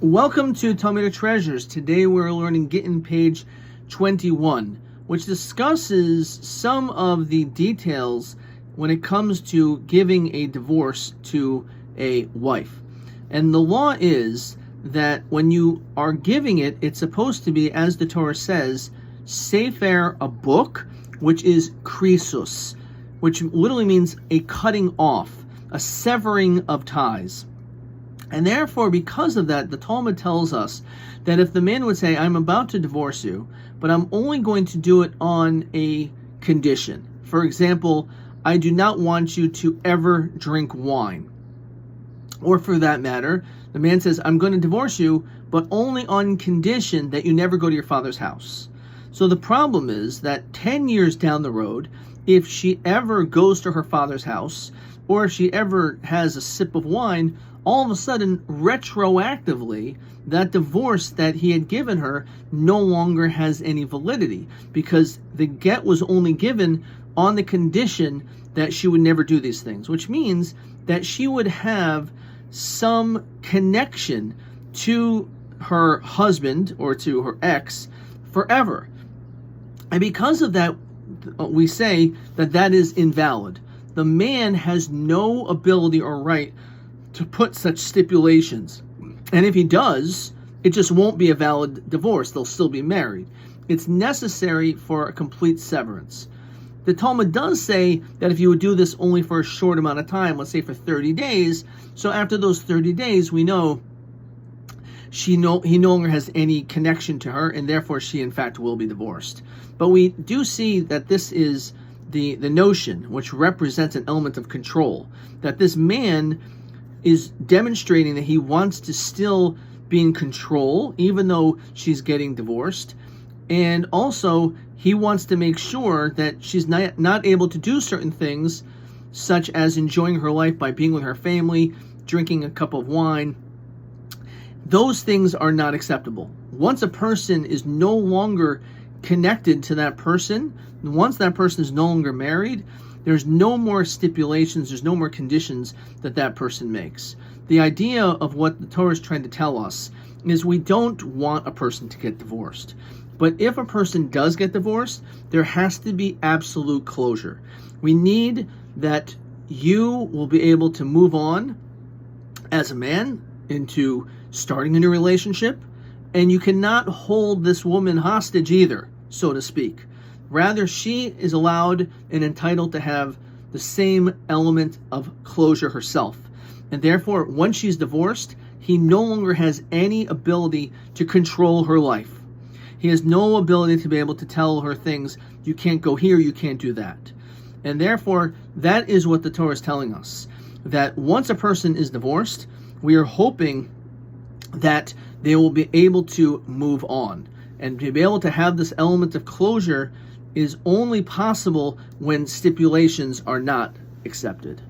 Welcome to Talmudic Treasures. Today we're learning Gittin page 21, which discusses some of the details when it comes to giving a divorce to a wife. And the law is that when you are giving it, it's supposed to be, as the Torah says, sefer, a book, which is krisus, which literally means a cutting off, a severing of ties. And therefore, because of that, the Talmud tells us that if the man would say, I'm about to divorce you, but I'm only going to do it on a condition. For example, I do not want you to ever drink wine. Or for that matter, the man says, I'm going to divorce you, but only on condition that you never go to your father's house. So the problem is that 10 years down the road, if she ever goes to her father's house, or if she ever has a sip of wine, all of a sudden, retroactively, that divorce that he had given her no longer has any validity, because the get was only given on the condition that she would never do these things, which means that she would have some connection to her husband or to her ex forever. And because of that, we say that that is invalid. The man has no ability or right to put such stipulations. And if he does, it just won't be a valid divorce. They'll still be married. It's necessary for a complete severance. The Talmud does say that if you would do this only for a short amount of time, let's say for 30 days, so after those 30 days, we know he no longer has any connection to her, and therefore she, in fact, will be divorced. But we do see that this is the notion, which represents an element of control, that this man is demonstrating that he wants to still be in control, even though she's getting divorced. And also, he wants to make sure that she's not able to do certain things, such as enjoying her life by being with her family, drinking a cup of wine. Those things are not acceptable. Once a person is no longer connected to that person, once that person is no longer married, there's no more stipulations, there's no more conditions that person makes. The idea of what the Torah is trying to tell us is we don't want a person to get divorced. But if a person does get divorced, there has to be absolute closure. We need that you will be able to move on as a man into starting a new relationship, and you cannot hold this woman hostage either, so to speak. Rather, she is allowed and entitled to have the same element of closure herself. And therefore, once she's divorced, he no longer has any ability to control her life. He has no ability to be able to tell her things, you can't go here, you can't do that. And therefore, that is what the Torah is telling us. That once a person is divorced, we are hoping that they will be able to move on. And to be able to have this element of closure is only possible when stipulations are not accepted.